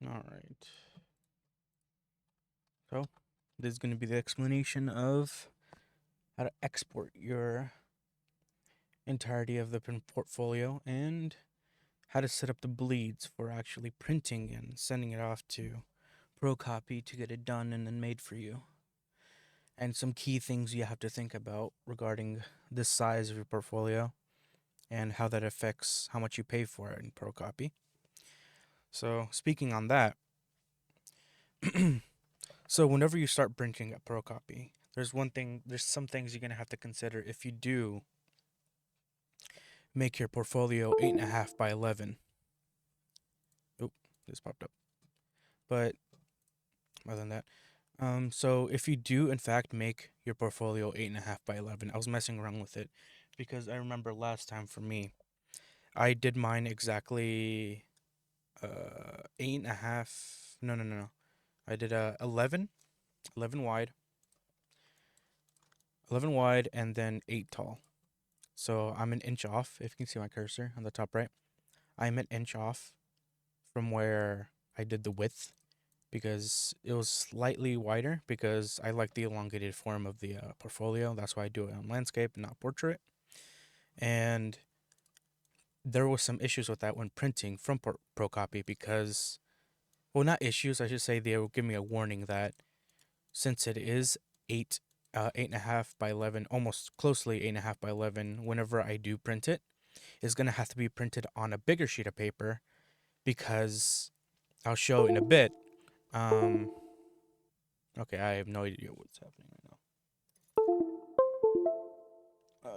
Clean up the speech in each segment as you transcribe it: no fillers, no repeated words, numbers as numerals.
All right. So this is going to be the explanation of how to export your entirety of the portfolio and how to set up the bleeds for actually printing and sending it off to ProCopy to get it done and then made for you. And some key things you have to think about regarding the size of your portfolio and how that affects how much you pay for it in ProCopy. So speaking on that, so whenever you start printing at ProCopy, there's some things you're gonna have to consider if you do make your portfolio 8.5 by 11. Oh, this popped up. But other than that, so if you do in fact make your portfolio 8.5 by 11, I was messing around with it because I remember last time for me, I did mine exactly 8.5. No, no, no, no. I did 11 wide, 11 wide, and then 8 tall. So I'm an inch off. If you can see my cursor on the top right, I'm an inch off from where I did the width because it was slightly wider because I like the elongated form of the portfolio. That's why I do it on landscape, not portrait. And there was some issues with that when printing from ProCopy because, well, not issues. I should say they will give me a warning that since it is 8.5 by 11, almost closely 8.5 by 11, whenever I do print it, it's gonna have to be printed on a bigger sheet of paper because I'll show in a bit. Um, okay, I have no idea what's happening right now.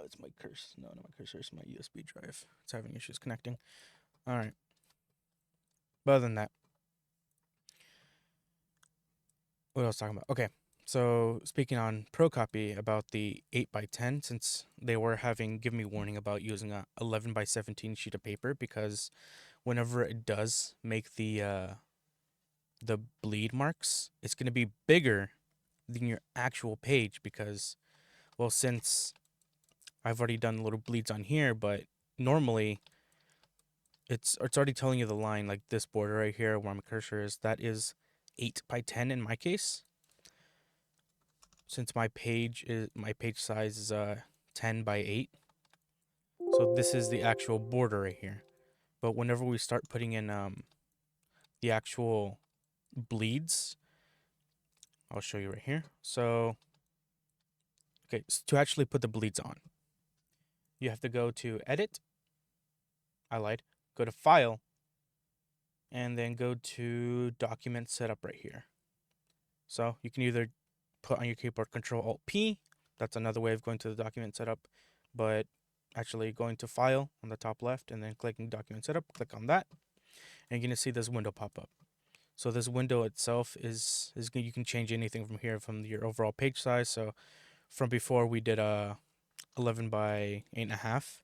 It's my cursor. No, not my cursor. It's my USB drive. It's having issues connecting. All right. But other than that, what else talking about? Okay. So speaking on ProCopy about the 8 by 10, since they were having give me warning about using a 11 by 17 sheet of paper because whenever it does make the bleed marks, it's gonna be bigger than your actual page because, well, since I've already done little bleeds on here, but normally it's already telling you the line, like this border right here where my cursor is, that is 8 by 10 in my case. Since my page size is 10 by 8. So this is the actual border right here. But whenever we start putting in the actual bleeds, I'll show you right here. So okay, to actually put the bleeds on, you have to go to edit, I lied, go to file, and then go to document setup right here. So you can either put on your keyboard Control Alt P. That's another way of going to the document setup, but actually going to File on the top left and then clicking Document Setup. Click on that, and you're gonna see this window pop up. So this window itself is you can change anything from here from your overall page size. So from before we did 11 by 8.5.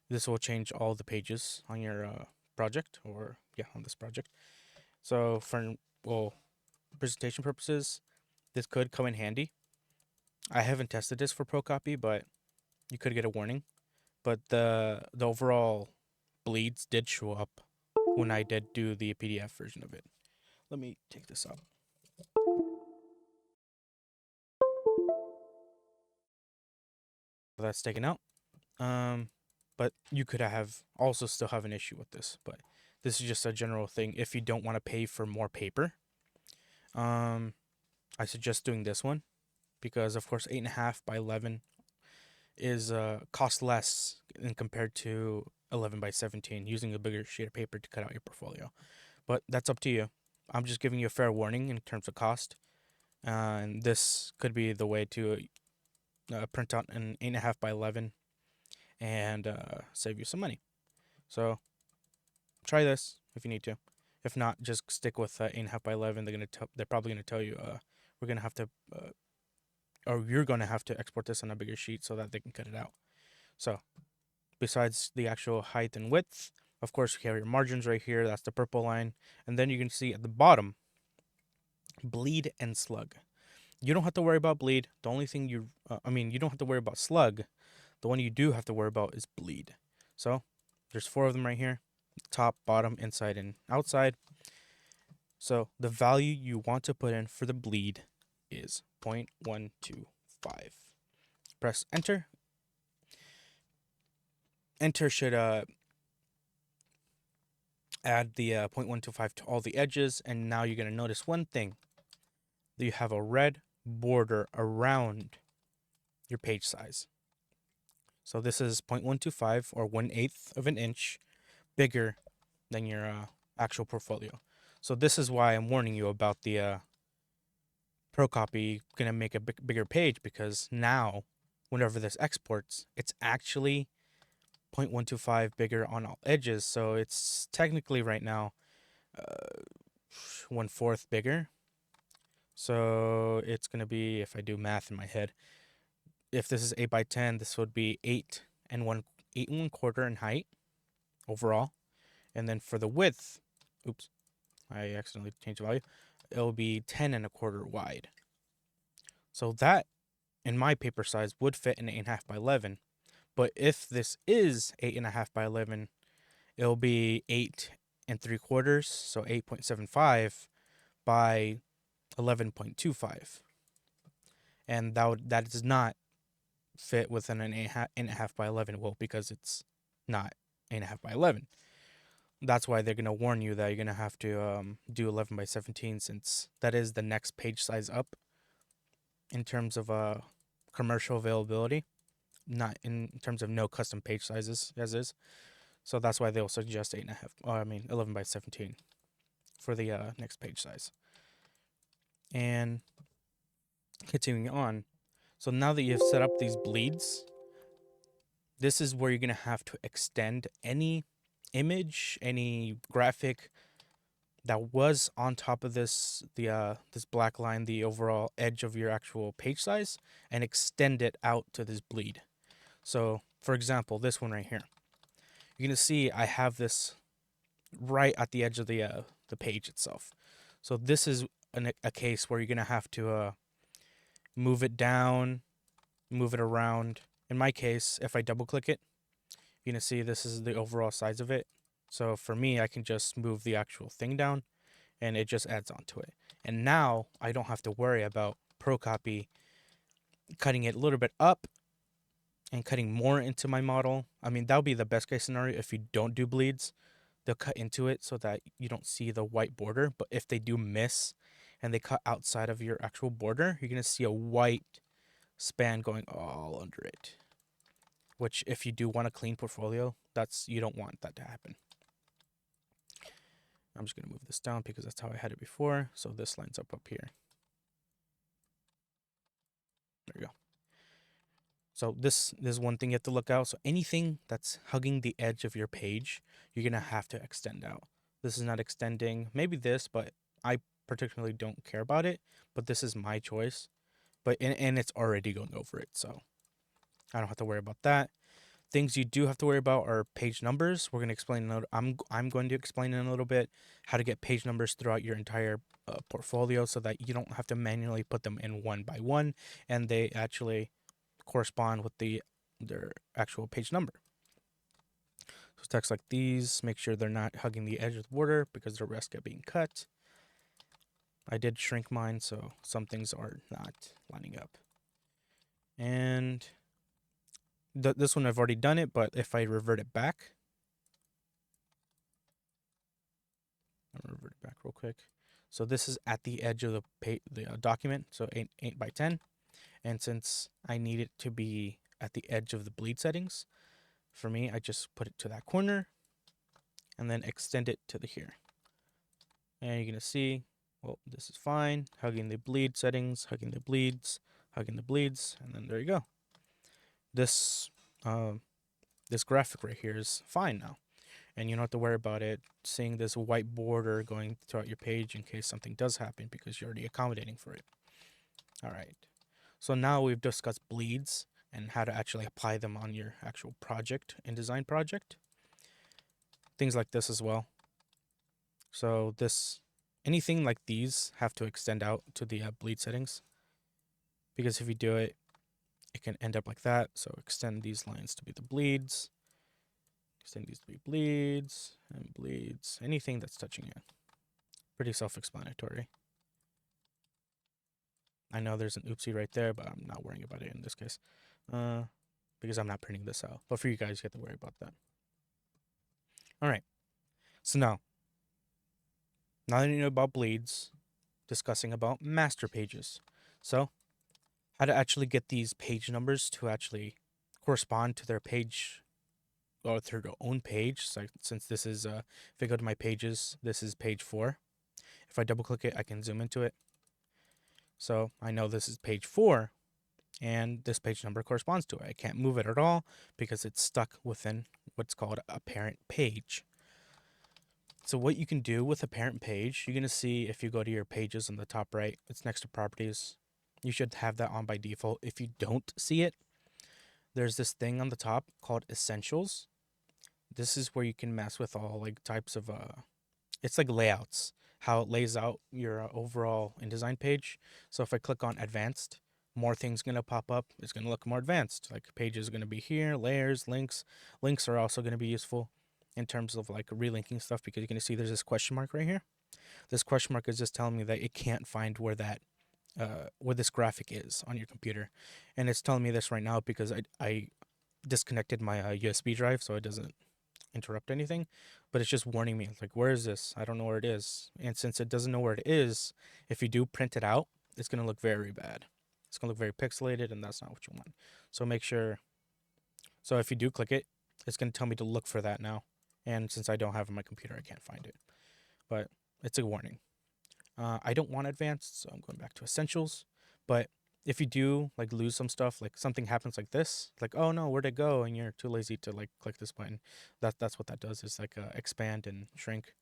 This will change all the pages on your project, or yeah, on this project. So for, well, presentation purposes, this could come in handy. I haven't tested this for ProCopy, but you could get a warning. But the overall bleeds did show up when I did do the PDF version of it. Let me take this out. That's taken out. But you could have also still have an issue with this. But this is just a general thing. If you don't want to pay for more paper, I suggest doing this one because of course 8.5 by 11 is cost less in compared to 11 by 17 using a bigger sheet of paper to cut out your portfolio. But that's up to you. I'm just giving you a fair warning in terms of cost. And this could be the way to print out an 8.5 by 11 and save you some money. So try this if you need to. If not, just stick with 8.5 by 11. They're probably gonna tell you we're gonna have to or you're gonna have to export this on a bigger sheet so that they can cut it out. So besides the actual height and width, of course you have your margins right here. That's the purple line, and then you can see at the bottom, bleed and slug. You don't have to worry about bleed. The only thing you don't have to worry about slug. The one you do have to worry about is bleed. So there's 4 of them right here: top, bottom, inside, and outside. So the value you want to put in for the bleed is 0.125. Press enter. Enter should add the 0.125 to all the edges, and now you're going to notice one thing. You have a red border around your page size. So this is 0.125 or 1/8 of an inch bigger than your actual portfolio. So this is why I'm warning you about the Pro Copy gonna make a bigger page, because now whenever this exports, it's actually 0.125 bigger on all edges. So it's technically right now 1/4 bigger. So it's gonna be, if I do math in my head, if this is 8 by 10, this would be 8 and 1/4 in height overall, and then for the width, oops, I accidentally changed the value. It'll be 10 1/4 wide. So that, in my paper size, would fit in 8.5 by 11. But if this is 8.5 by 11, it'll be 8 3/4, so 8.75 by 11.25, and that does not fit within an 8.5 by 11. Well, because it's not 8.5 by 11. That's why they're gonna warn you that you're gonna have to do 11 by 17, since that is the next page size up in terms of commercial availability, not in terms of no custom page sizes as is. So that's why they'll suggest 11 by 17 for the next page size. And continuing on, so now that you've set up these bleeds, this is where you're gonna have to extend any image, any graphic that was on top of this black line, the overall edge of your actual page size, and extend it out to this bleed. So for example, this one right here, you're gonna see I have this right at the edge of the page itself. So this is a case where you're gonna have to move it down, move it around. In my case, if I double click it, you're gonna see this is the overall size of it. So for me, I can just move the actual thing down, and it just adds onto it. And now I don't have to worry about Pro Copy cutting it a little bit up and cutting more into my model. I mean, that would be the best case scenario if you don't do bleeds. They'll cut into it so that you don't see the white border. But if they do miss and they cut outside of your actual border, you're going to see a white span going all under it. Which, if you do want a clean portfolio, you don't want that to happen. I'm just going to move this down because that's how I had it before. So this lines up here. There we go. So this is one thing you have to look out. So anything that's hugging the edge of your page, you're going to have to extend out. This is not extending. Maybe this, but I particularly don't care about it. But this is my choice. But and it's already going over it, so I don't have to worry about that. Things you do have to worry about are page numbers. We're going to explain. I'm going to explain in a little bit how to get page numbers throughout your entire portfolio, so that you don't have to manually put them in one by one, and they actually correspond with their actual page number. So text like these, make sure they're not hugging the edge of the border because the rest get being cut. I did shrink mine, so some things are not lining up. And this one I've already done it, but if I revert it back, I'll revert it back real quick. So this is at the edge of the document, so 8 by 10. And since I need it to be at the edge of the bleed settings, for me, I just put it to that corner and then extend it to here. And you're going to see, well, this is fine. Hugging the bleed settings, hugging the bleeds, hugging the bleeds, and then there you go. This graphic right here is fine now. And you don't have to worry about it seeing this white border going throughout your page in case something does happen, because you're already accommodating for it. All right. So now we've discussed bleeds and how to actually apply them on your actual project, InDesign project. Things like this as well. So anything like these have to extend out to the bleed settings, because if you do it, it can end up like that. So extend these lines to be the bleeds. Extend these to be bleeds and bleeds. Anything that's touching it. Pretty self-explanatory. I know there's an oopsie right there, but I'm not worrying about it in this case. Because I'm not printing this out. But for you guys, you have to worry about that. All right. So now that you know about bleeds, discussing about master pages. So how to actually get these page numbers to actually correspond to their page or to their own page. So since this is, if I go to my pages, this is page 4. If I double click it, I can zoom into it. So I know this is page 4 and this page number corresponds to it. I can't move it at all because it's stuck within what's called a parent page. So what you can do with a parent page, you're going to see if you go to your pages on the top right, it's next to properties. You should have that on by default. If you don't see it, there's this thing on the top called essentials. This is where you can mess with all like types of it's like layouts, how it lays out your overall InDesign page. So if I click on advanced, more things going to pop up. It's going to look more advanced. Like pages are going to be here, layers, links. Links are also going to be useful in terms of like relinking stuff, because you're going to see there's this question mark right here. This question mark is just telling me that it can't find where that where this graphic is on your computer, and it's telling me this right now because I disconnected my USB drive so it doesn't interrupt anything, but it's just warning me like, where is this? I don't know where it is. And since it doesn't know where it is, if you do print it out, it's going to look very bad. It's going to look very pixelated, and that's not what you want. So make sure, so if you do click it, it's going to tell me to look for that now, and since I don't have it on my computer, I can't find it, but it's a warning. I don't want advanced, so I'm going back to essentials. But if you do like lose some stuff, like something happens like this, like, oh no, where'd it go? And you're too lazy to like click this button. That's what that does, is like expand and shrink.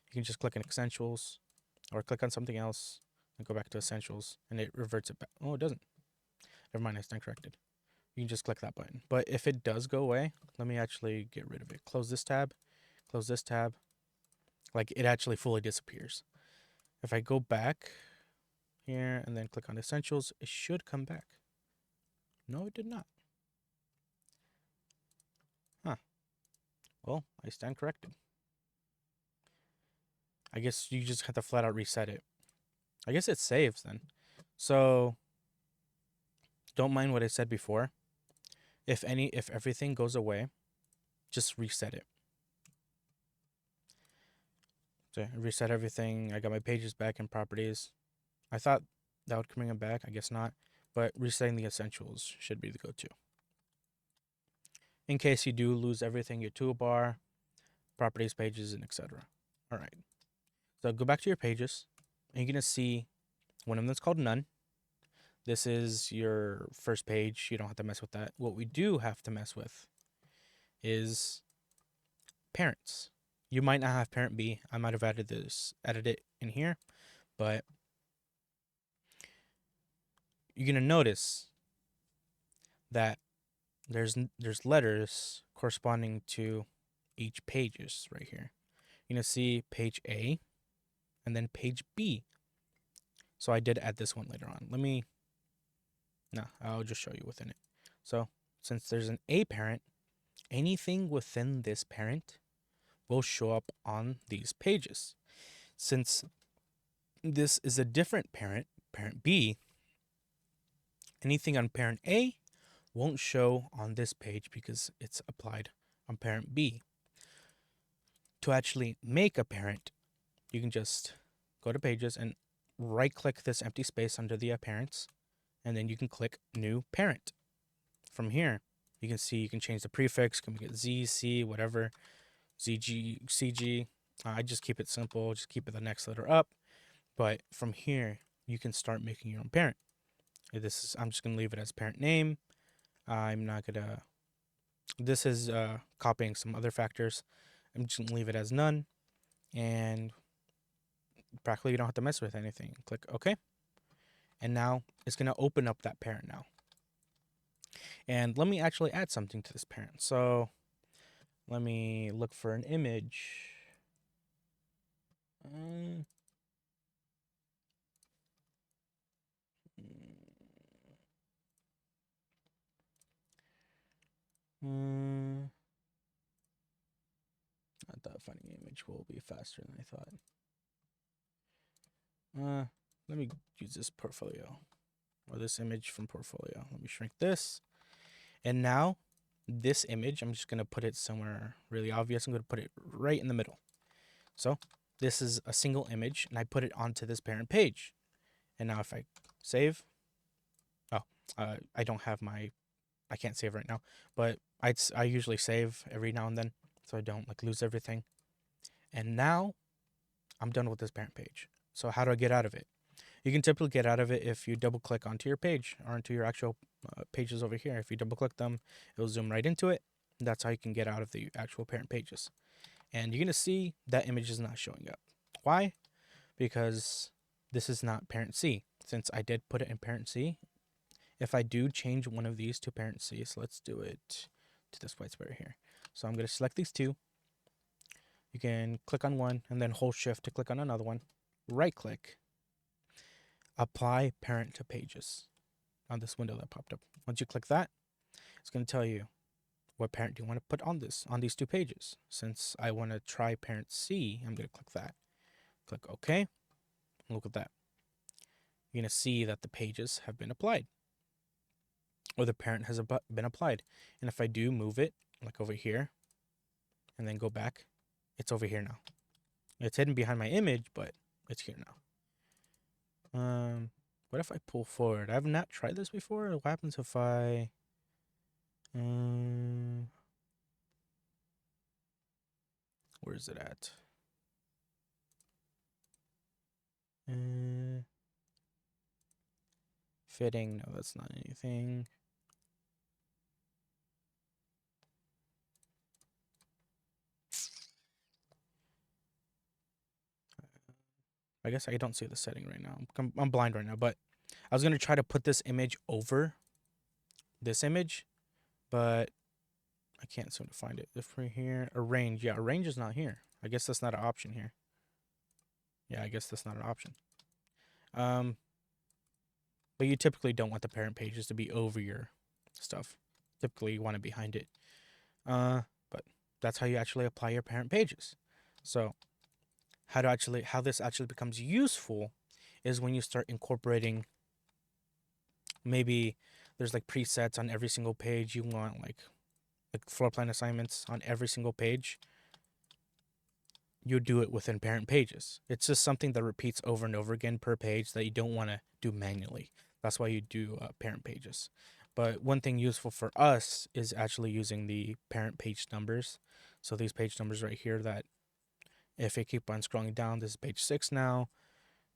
You can just click on essentials or click on something else and go back to essentials, and it reverts it back. Oh, it doesn't. Never mind, I stand corrected. You can just click that button. But if it does go away, let me actually get rid of it. Close this tab, close this tab. Like it actually fully disappears. If I go back here and then click on essentials, it should come back. No, it did not. Huh. Well, I stand corrected. I guess you just have to flat out reset it. I guess it saves then. So don't mind what I said before. If everything goes away, just reset it. So I reset everything. I got my pages back in properties. I thought that would bring them back. I guess not. But resetting the essentials should be the go-to. In case you do lose everything, your toolbar, properties, pages, and etc. All right. So go back to your pages, and you're going to see one of them that's called none. This is your first page. You don't have to mess with that. What we do have to mess with is parents. You might not have parent B. I might have added it in here, but you're going to notice that there's letters corresponding to each pages right here. You're going to see page A and then page B. So I did add this one later on. I'll just show you within it. So since there's an A parent, anything within this parent will show up on these pages. Since this is a different parent, parent B, anything on parent A won't show on this page because it's applied on parent B. To actually make a parent, you can just go to pages and right click this empty space under the parents, and then you can click new parent. From here, you can see you can change the prefix, can make it Z, C, whatever, ZG, CG. I just keep it simple, just keep it the next letter up. But from here, you can start making your own parent. I'm just gonna leave it as parent name. I'm not gonna. This is copying some other factors. I'm just gonna leave it as none, and practically you don't have to mess with anything. Click OK, and now it's gonna open up that parent now. And let me actually add something to this parent. So let me look for an image. I thought finding an image will be faster than I thought. Let me use this portfolio or this image from portfolio. Let me shrink this. And now this image, I'm just going to put it somewhere really obvious. I'm going to put it right in the middle. So this is a single image and I put it onto this parent page. And now if I save, I don't have I can't save right now, but I usually save every now and then so I don't like lose everything. And now I'm done with this parent page. So how do I get out of it? You can typically get out of it if you double click onto your page or onto your actual pages over here. If you double click them, it'll zoom right into it. That's how you can get out of the actual parent pages. And you're going to see that image is not showing up. Why? Because this is not parent C. Since I did put it in parent C, if I do change one of these to parent C, so let's do it to this white square here. So I'm going to select these two. You can click on one and then hold shift to click on another one. Right click, apply parent to pages on this window that popped up. Once you click that, it's going to tell you what parent do you want to put on these two pages. Since I want to try parent C, I'm going to click that. Click OK. Look at that. You're going to see that the pages have been applied, or the parent has been applied. And if I do move it, like over here, and then go back, it's over here now. It's hidden behind my image, but it's here now. What if I pull forward? I have not tried this before. What happens if I where is it at? Fitting. No, that's not anything. I guess I don't see the setting right now. I'm blind right now, but I was going to try to put this image over this image, but I can't seem to find it. If we're here, arrange. Yeah, arrange is not here. I guess that's not an option here. Yeah, I guess that's not an option. But you typically don't want the parent pages to be over your stuff. Typically, you want it behind it. But that's how you actually apply your parent pages. So how this actually becomes useful is when you start incorporating, maybe there's like presets on every single page. You want like floor plan assignments on every single page. You do it within parent pages. It's just something that repeats over and over again per page that you don't want to do manually. That's why you do parent pages. But one thing useful for us is actually using the parent page numbers. So these page numbers right here, that if I keep on scrolling down, this is page 6 now,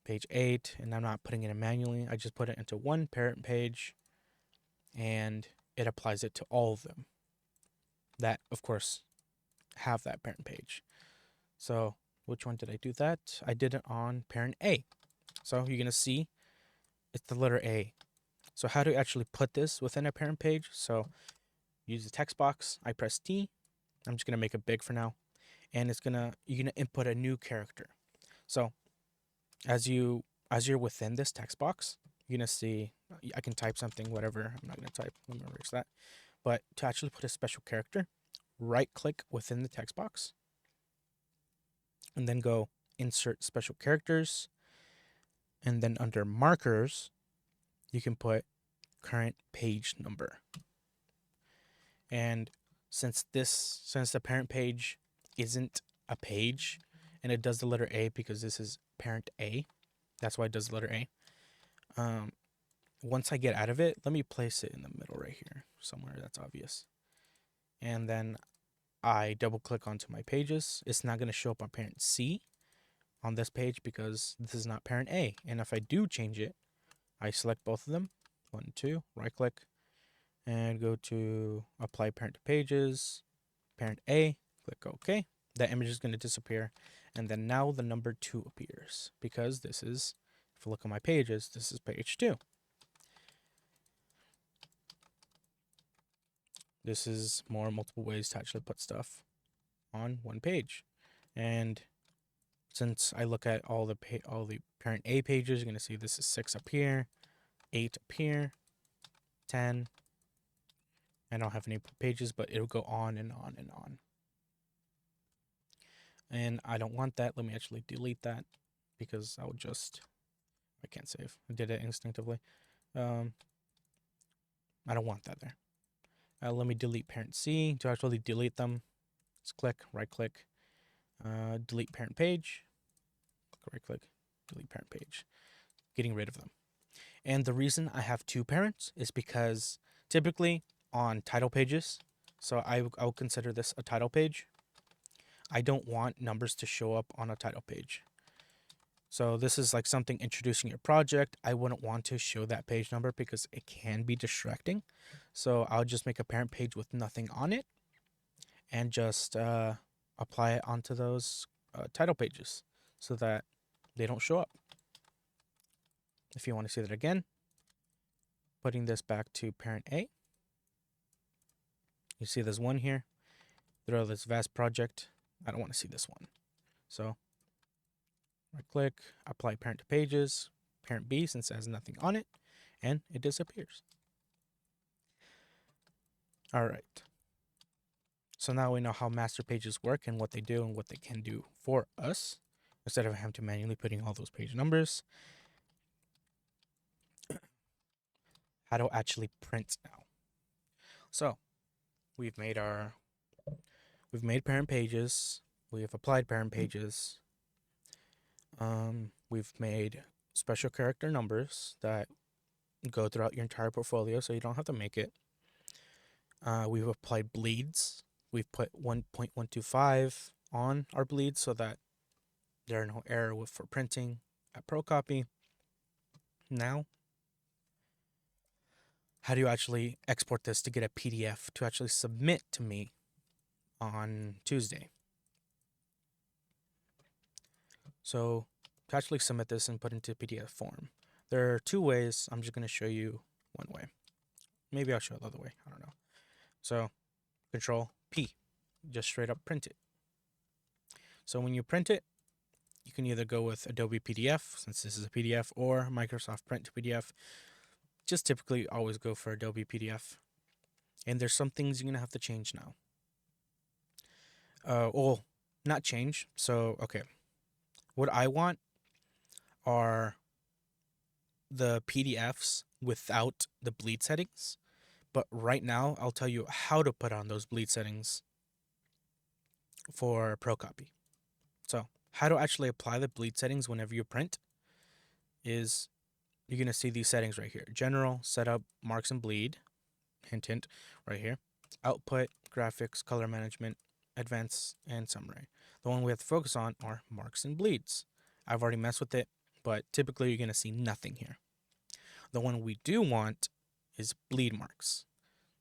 page 8, and I'm not putting it in manually. I just put it into one parent page and it applies it to all of them that, of course, have that parent page. So which one did I do that? I did it on parent A. So you're going to see it's the letter A. So how to actually put this within a parent page? So use the text box. I press T. I'm just going to make it big for now. And you're going to input a new character. So as you're within this text box, you're going to see, I can type something, whatever. I'm not going to type. Let me erase that. But to actually put a special character, right click within the text box and then go insert special characters. And then under markers, you can put current page number. And since the parent page isn't a page and it does the letter A because this is parent A, that's why it does the letter A. Once I get out of it, let me place it in the middle right here somewhere that's obvious. And then I double click onto my pages. It's not going to show up on parent C on this page because this is not parent A. And if I do change it, I select both of them, 1, 2, right click, and go to apply parent to pages, parent A, click OK. That image is going to disappear. And then now the number 2 appears because this is, if you look at my pages, this is page 2. This is multiple ways to actually put stuff on one page. And since I look at all the parent A pages, you're going to see this is 6 up here, 8 up here, 10. I don't have any pages, but it'll go on and on and on. And I don't want that. Let me actually delete that because I'll just I can't save. I did it instinctively. I don't want that there. Let me delete parent C. To actually delete them, just click, right click, delete parent page, right click, delete parent page, getting rid of them. And the reason I have two parents is because typically on title pages, so I would consider this a title page, I don't want numbers to show up on a title page. So this is like something introducing your project. I wouldn't want to show that page number because it can be distracting. So I'll just make a parent page with nothing on it and just apply it onto those title pages so that they don't show up. If you want to see that again, putting this back to parent A, you see there's one here. Throw this vast project. I don't want to see this one. So right click, apply parent to pages, parent B since it has nothing on it, and it disappears. All right. So now we know how master pages work and what they do and what they can do for us instead of having to manually putting all those page numbers. How to actually print now. So we've made parent pages. We have applied parent pages. We've made special character numbers that go throughout your entire portfolio, so you don't have to make it. We've applied bleeds. We've put 1.125 on our bleeds so that there are no errors for printing at ProCopy. Now, how do you actually export this to get a PDF to actually submit to me on Tuesday? So to actually submit this and put into PDF form, there are two ways. I'm just going to show you one way. Maybe I'll show the other way. I don't know. So Control P, just straight up print it. So when you print it, you can either go with Adobe PDF, since this is a PDF, or Microsoft Print to PDF. Just typically always go for Adobe PDF. And there's some things you're going to have to change now. Well, not change. So, okay. What I want are the PDFs without the bleed settings. But right now, I'll tell you how to put on those bleed settings for ProCopy. So, how to actually apply the bleed settings whenever you print is you're going to see these settings right here. General, Setup, Marks and Bleed. Hint, hint, right here. Output, Graphics, Color Management, Advanced, and Summary. The one we have to focus on are Marks and Bleeds. I've already messed with it, but typically you're going to see nothing here. The one we do want is Bleed Marks.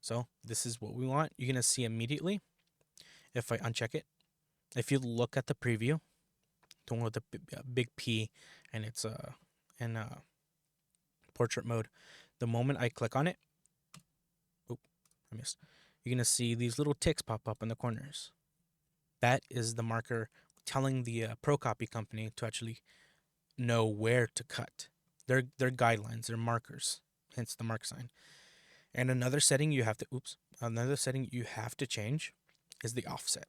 So this is what we want. You're going to see immediately if I uncheck it. If you look at the preview, the one with the big P and it's in portrait mode, the moment I click on it, I missed. You're going to see these little ticks pop up in the corners. That is the marker telling the ProCopy company to actually know where to cut. Their guidelines, their markers, hence the mark sign. And another setting you have to change is the offset.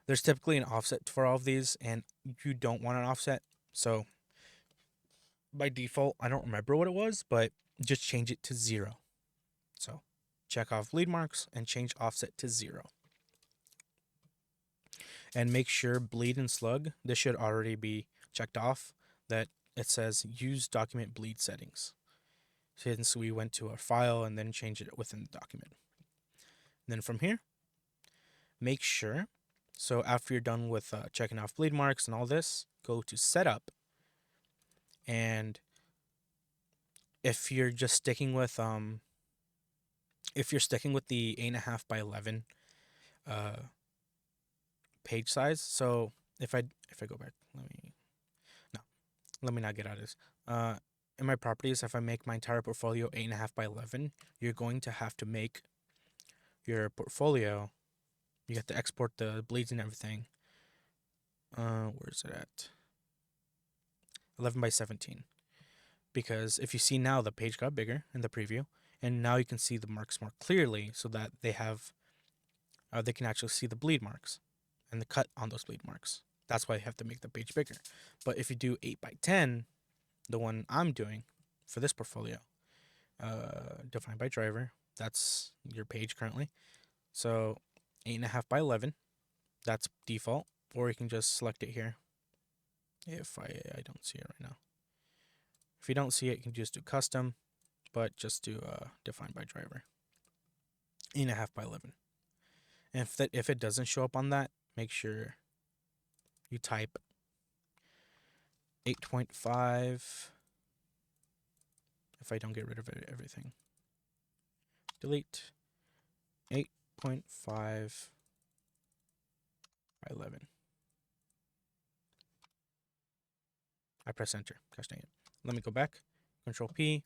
There's typically an offset for all of these, and you don't want an offset. So by default, I don't remember what it was, but just change it to 0. So check off bleed marks and change offset to 0. And make sure bleed and slug, this should already be checked off, that it says use document bleed settings. Since we went to our file and then changed it within the document. And then from here, make sure, so after you're done with checking off bleed marks and all this, go to setup. And if you're just sticking with the 8.5 by 11 page size. So if I go back, let me not get out of this. In my properties, if I make my entire portfolio 8.5 by 11, you're going to have to make your portfolio. You have to export the bleeds and everything. Where is it at? 11 by 17. Because if you see now, the page got bigger in the preview, and now you can see the marks more clearly, so that they can actually see the bleed marks and the cut on those bleed marks. That's why you have to make the page bigger. But if you do 8 by 10, the one I'm doing for this portfolio, defined by driver, that's your page currently. So 8.5 by 11, that's default, or you can just select it here. If I don't see it right now. If you don't see it, you can just do custom, but just do define by driver. 8.5 by 11. And if it doesn't show up on that, make sure you type 8.5. If I don't get rid of everything, delete 8.5 by 11. I press enter. Gosh dang it. Let me go back. Control P.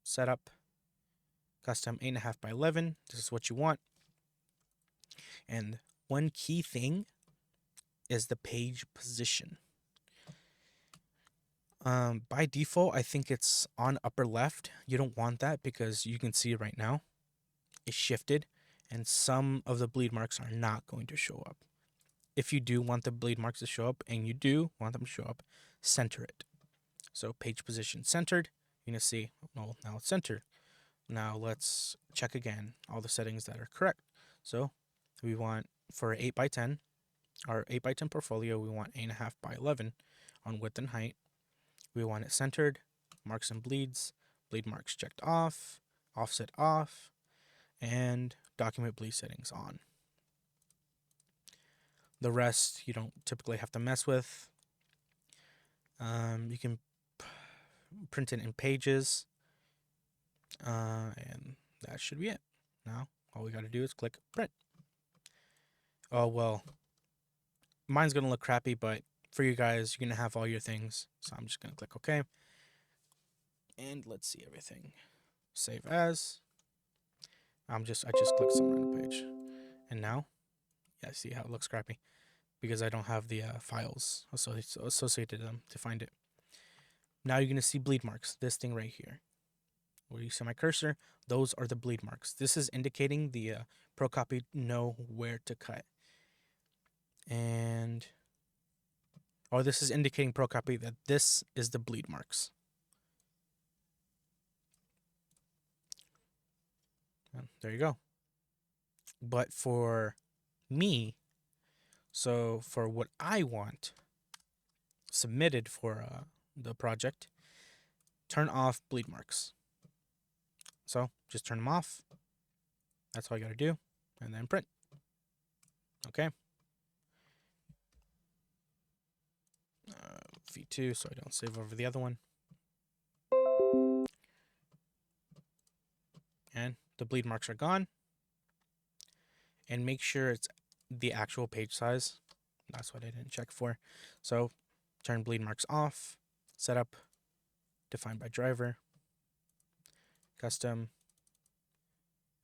Setup. Custom 8.5 by 11. This is what you want. And one key thing is the page position. By default, I think it's on upper left. You don't want that because you can see right now it's shifted and some of the bleed marks are not going to show up. If you do want the bleed marks to show up, and you do want them to show up, center it. So page position centered, you're going to see, well, now it's centered. Now let's check again all the settings that are correct. So we want for 8 by 10, our 8 by 10 portfolio, we want 8.5 by 11 on width and height. We want it centered, marks and bleeds, bleed marks checked off, offset off, and document bleed settings on. The rest you don't typically have to mess with. You can print it in pages, and that should be it. Now all we got to do is click print. Oh well, mine's gonna look crappy, but for you guys, you're gonna have all your things. So I'm just gonna click OK, and let's see everything. Save as. I just clicked some random page, and now, yeah, see how it looks crappy because I don't have the files associated to them to find it. Now you're gonna see bleed marks. This thing right here, where you see my cursor, those are the bleed marks. This is indicating the ProCopy know where to cut, and this is indicating ProCopy that this is the bleed marks. And there you go. But for me, so for what I want submitted for the project, turn off bleed marks. So just turn them off. That's all you gotta do, and then print. Okay. V2, so I don't save over the other one. And the bleed marks are gone. And make sure it's the actual page size. That's what I didn't check for. So turn bleed marks off. Setup, defined by driver. Custom.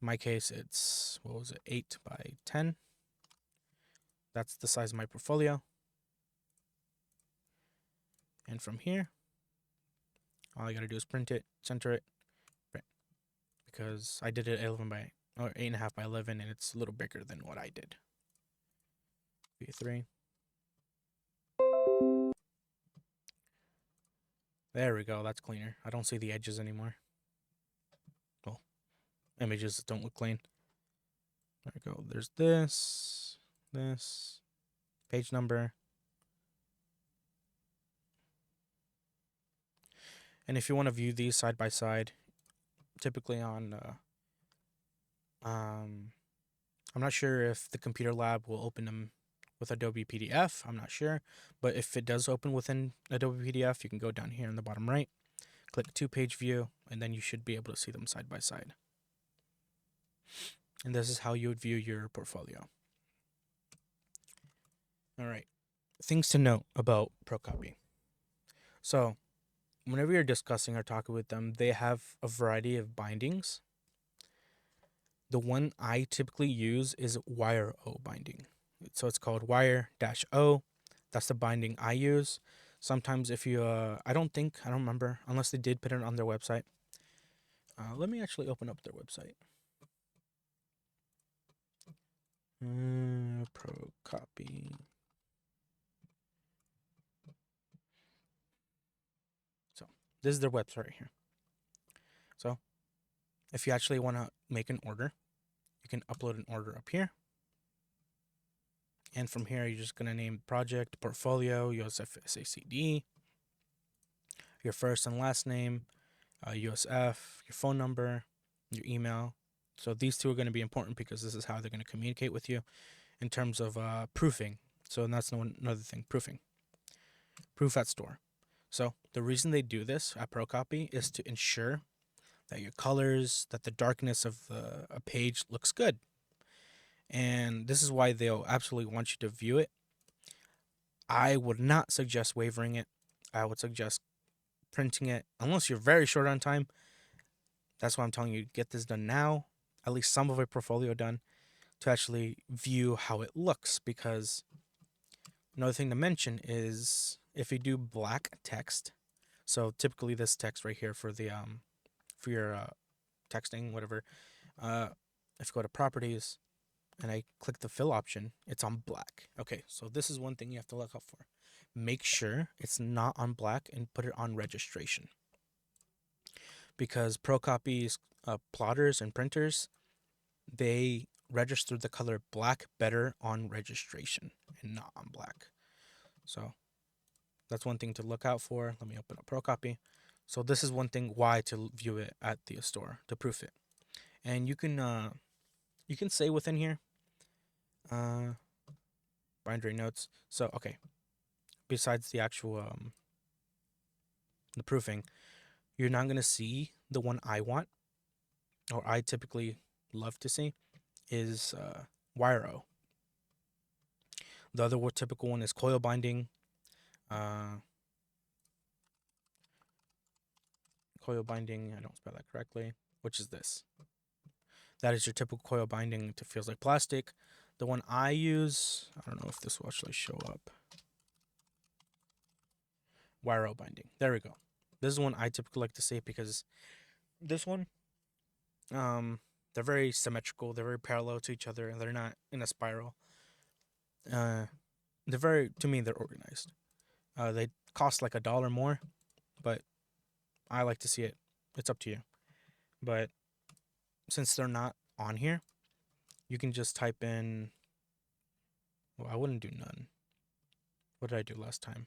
In my case, it's, 8 by 10. That's the size of my portfolio. And from here, all I gotta do is print it, center it, print. Because I did it 8.5 by 11, and it's a little bigger than what I did. V3. There we go, that's cleaner. I don't see the edges anymore. Well, images don't look clean. There we go. There's this, page number. And if you want to view these side by side, typically on, I'm not sure if the computer lab will open them with Adobe PDF. I'm not sure. But if it does open within Adobe PDF, you can go down here in the bottom right, click 2-page view, and then you should be able to see them side by side. And this is how you would view your portfolio. All right. Things to note about ProCopy. So whenever you're discussing or talking with them, they have a variety of bindings. The one I typically use is Wire O binding. So it's called Wire-O. That's the binding I use. Sometimes if you, I don't remember, unless they did put it on their website. Let me actually open up their website. ProCopy. This is their website right here. So if you actually want to make an order, you can upload an order up here. And from here, you're just going to name project, portfolio, USF SACD, your first and last name, USF, your phone number, your email. So these two are going to be important because this is how they're going to communicate with you in terms of proofing. So that's another thing, proofing. Proof at store. So the reason they do this at ProCopy is to ensure that your colors, that the darkness of a page looks good. And this is why they'll absolutely want you to view it. I would not suggest wavering it. I would suggest printing it unless you're very short on time. That's why I'm telling you, get this done now, at least some of a portfolio done, to actually view how it looks. Because another thing to mention is if you do black text, so typically this text right here for the for your texting, whatever, if you go to properties and I click the fill option, it's on black. Okay, so this is one thing you have to look out for. Make sure it's not on black and put it on registration. Because ProCopy's plotters and printers, they register the color black better on registration and not on black. So that's one thing to look out for. Let me open up ProCopy. So this is one thing why to view it at the store, to proof it. And you can say within here bindery notes. So okay, besides the actual the proofing, you're not gonna see the one I want, or I typically love to see, is wire O. The other typical one is coil binding. Coil binding, I don't spell that correctly, which is this. That is your typical coil binding. It feels like plastic. The one I use, I don't know if this will actually show up. Wire O binding. There we go. This is one I typically like to see because this one, they're very symmetrical. They're very parallel to each other, and they're not in a spiral. They're very, to me, they're organized. They cost like $1 more, but I like to see it. It's up to you. But since they're not on here, you can just type in. Well, I wouldn't do none. What did I do last time?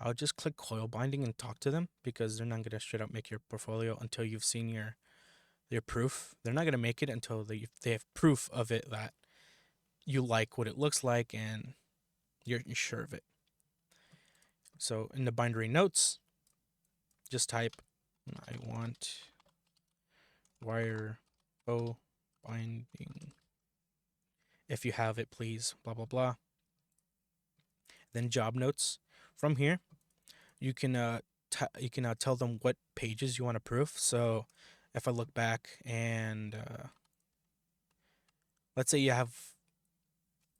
I'll just click coil binding and talk to them because they're not gonna straight up make your portfolio until you've seen your proof. They're not gonna make it until they have proof of it, that you like what it looks like and you're sure of it. So in the bindery notes, just type, I want wire O binding. If you have it, please, blah, blah, blah. Then job notes. From here, you can tell them what pages you want to proof. So if I look back and let's say you have,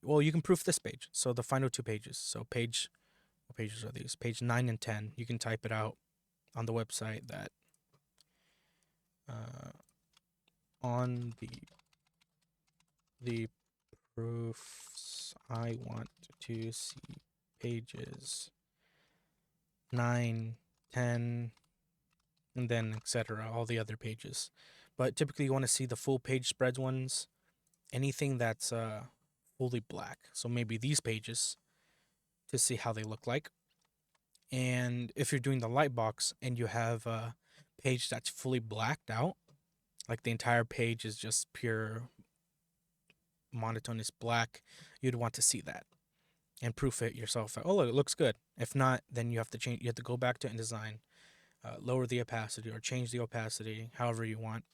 well, you can proof this page. So the final 2 pages. So what pages are these? Page 9 and 10. You can type it out on the website that on the proofs, I want to see pages 9, 10, and then etc. All the other pages. But typically you want to see the full page spreads ones. Anything that's fully black. So maybe these pages to see how they look like. And if you're doing the lightbox and you have a page that's fully blacked out, like the entire page is just pure monotonous black, you'd want to see that and proof it yourself. Oh, look, it looks good. If not, then you have to change. You have to go back to InDesign, lower the opacity or change the opacity, however you want,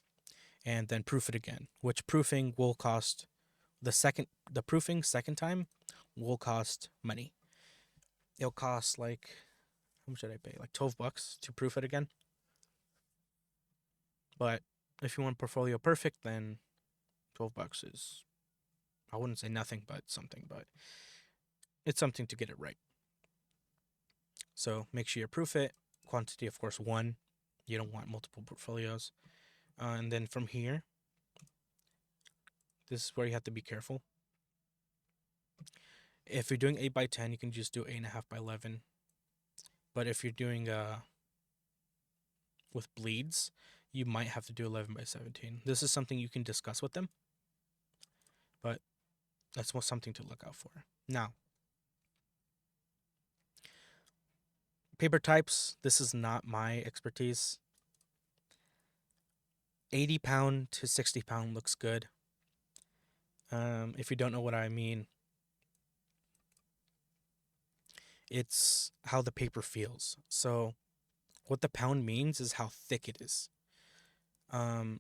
and then proof it again. Which proofing will cost the proofing second time will cost money. It'll cost like, how much did I pay? Like $12 to proof it again. But if you want portfolio perfect, then $12 is, I wouldn't say nothing, but something. But it's something to get it right. So make sure you proof it. Quantity, of course, 1. You don't want multiple portfolios. And then from here, this is where you have to be careful. If you're doing 8 by 10, you can just do 8.5 by 11. But if you're doing with bleeds, you might have to do 11 by 17. This is something you can discuss with them, but that's something to look out for. Now, paper types, this is not my expertise. 80 pound to 60 pound looks good. If you don't know what I mean, it's how the paper feels. So what the pound means is how thick it is.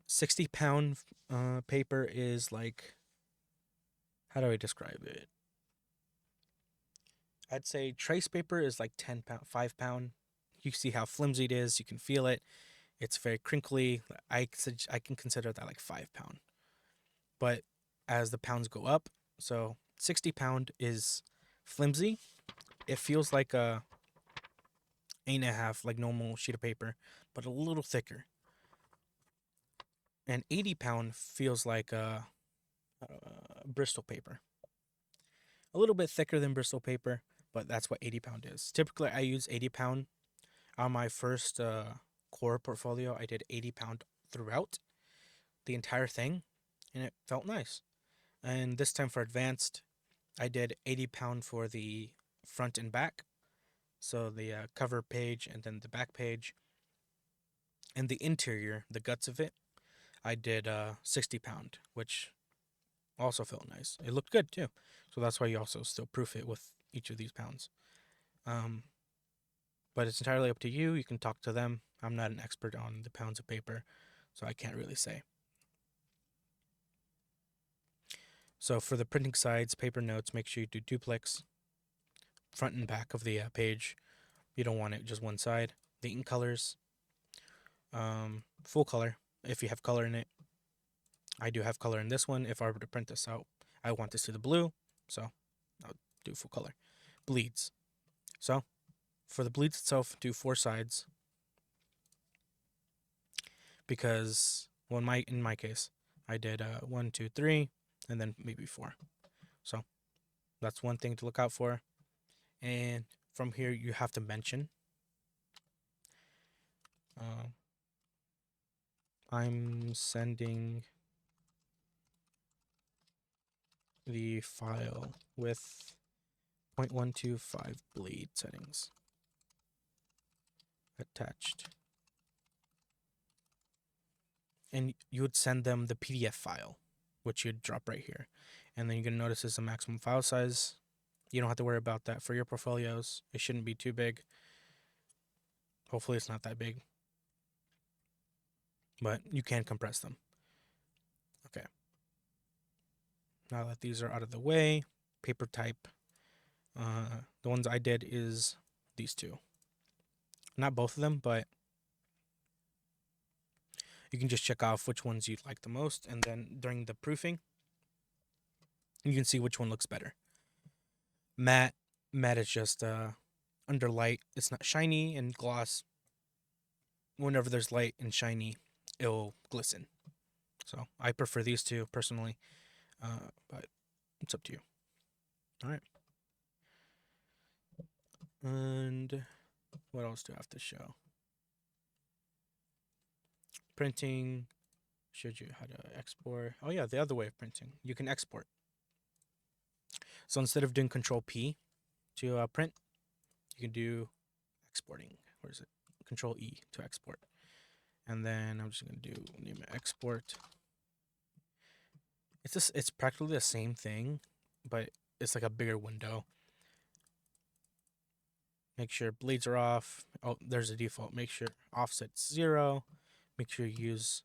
60 pound paper is like, how do I describe it? I'd say trace paper is like 10 pound, 5 pound. You see how flimsy it is. You can feel it. It's very crinkly. I can consider that like 5 pound. But as the pounds go up, so 60 pound is flimsy. It feels like a 8.5, like normal sheet of paper, but a little thicker. And 80 pound feels like a Bristol paper. A little bit thicker than Bristol paper, but that's what 80 pound is. Typically, I use 80 pound on my first core portfolio. I did 80 pound throughout the entire thing, and it felt nice. And this time for advanced, I did 80 pound for the front and back. So the cover page and then the back page. And the interior, the guts of it, I did 60 pound, which also felt nice. It looked good too. So that's why you also still proof it with each of these pounds. But it's entirely up to you. You can talk to them. I'm not an expert on the pounds of paper, so I can't really say. So for the printing sides, paper notes, make sure you do duplex, front and back of the page. You don't want it just one side. The ink colors, full color if you have color in it. I do have color in this one. If I were to print this out, I want to see the blue, so I'll do full color. Bleeds. So for the bleeds itself, do 4 sides because, well, in my case, I did 1, 2, 3, and then maybe 4. So that's one thing to look out for. And from here, you have to mention I'm sending the file with 0.125 bleed settings attached. And you would send them the PDF file, which you'd drop right here. And then you're going to notice it's a maximum file size. You don't have to worry about that for your portfolios. It shouldn't be too big. Hopefully it's not that big. But you can compress them. Okay. Now that these are out of the way, paper type. The ones I did is these two. Not both of them, but you can just check off which ones you'd like the most. And then during the proofing, you can see which one looks better. Matte is just under light. It's not shiny, and gloss, whenever there's light and shiny, it'll glisten. So I prefer these two personally, but it's up to you. All right. And what else do I have to show? Printing. Showed you how to export. Oh yeah, the other way of printing. You can export. So instead of doing Control P to print, you can do exporting. Where is it? Control E to export. And then I'm just gonna do name it export. It's practically the same thing, but it's like a bigger window. Make sure bleeds are off. Oh, there's a default. Make sure offset's 0. Make sure you use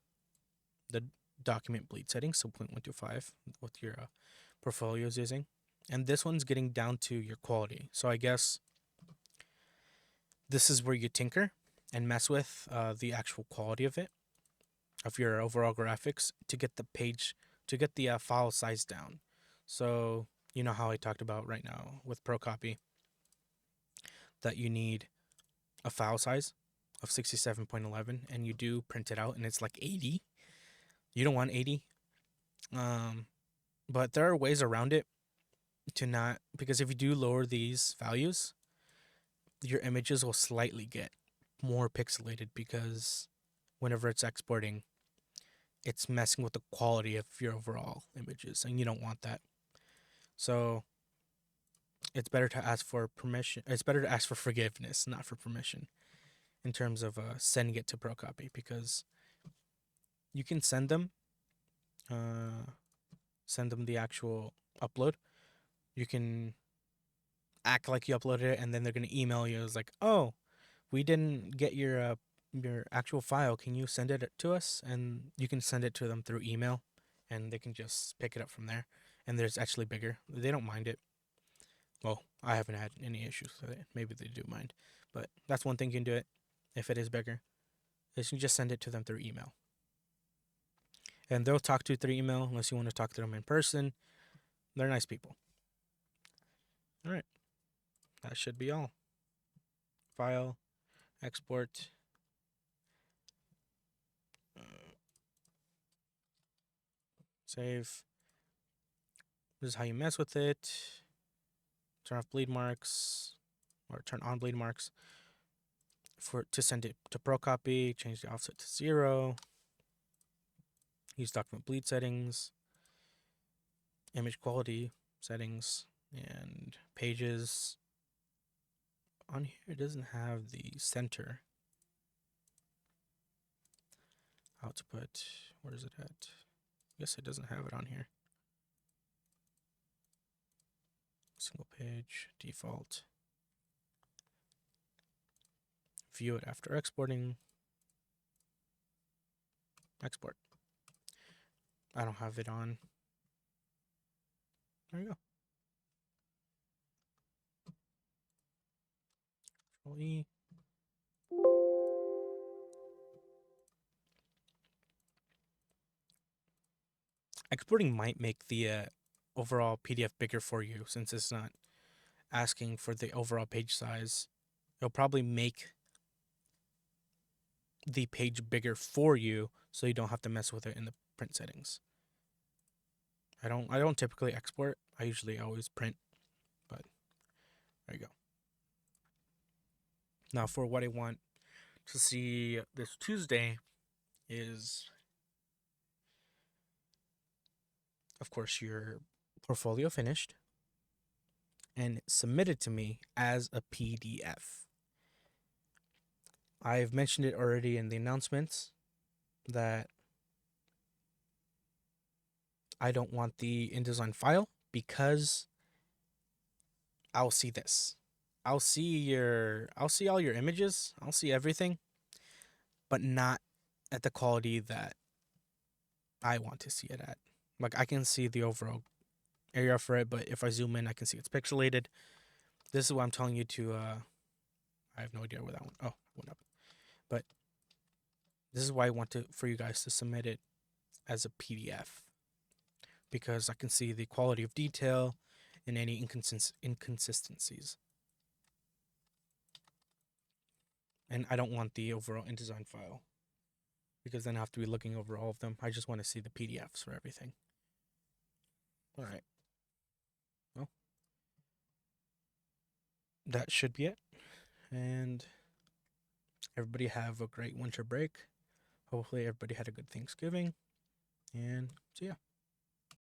the document bleed settings, so 0.125 what your portfolio is using. And this one's getting down to your quality. So I guess this is where you tinker and mess with the actual quality of it, of your overall graphics, to get the page, to get the file size down. So you know how I talked about right now with ProCopy that you need a file size of 67.11, and you do print it out and it's like 80. You don't want 80. But there are ways around it. to not, because if you do lower these values, your images will slightly get more pixelated because whenever it's exporting, it's messing with the quality of your overall images, and you don't want that. So it's better to ask for permission. It's better to ask for forgiveness, not for permission, in terms of sending it to ProCopy, because you can uh, send them the actual upload. You can act like you uploaded it, and then they're gonna email you. It's like, oh, we didn't get your actual file. Can you send it to us? And you can send it to them through email, and they can just pick it up from there. And there's actually bigger. They don't mind it. Well, I haven't had any issues with it. Maybe they do mind, but that's one thing you can do it if it is bigger. Is you just send it to them through email, and they'll talk to you through email unless you want to talk to them in person. They're nice people. All right, that should be all. File, export. Save. This is how you mess with it. Turn off bleed marks, or turn on bleed marks to send it to ProCopy. Change the offset to 0. Use document bleed settings, image quality settings, and pages. On here, it doesn't have the center output. Where is it at? I guess it doesn't have it on here. Single page, default. View it after exporting. Export. I don't have it on. There you go. Control E. Exporting might make the overall PDF bigger for you since it's not asking for the overall page size. It'll probably make the page bigger for you so you don't have to mess with it in the print settings. I don't typically export. I usually always print, but there you go. Now for what I want to see this Tuesday is, of course, your portfolio finished and submitted to me as a PDF. I've mentioned it already in the announcements that I don't want the InDesign file because I'll see this. I'll see all your images. I'll see everything, but not at the quality that I want to see it at. Like I can see the overall area for it, but if I zoom in, I can see it's pixelated. This is what I'm telling you to I have no idea where that one. Oh, went up. But this is why I want for you guys to submit it as a PDF, because I can see the quality of detail and any inconsistencies. And I don't want the overall InDesign file because then I have to be looking over all of them. I just want to see the PDFs for everything. All right. Well, that should be it. And everybody have a great winter break. Hopefully everybody had a good Thanksgiving. And see ya.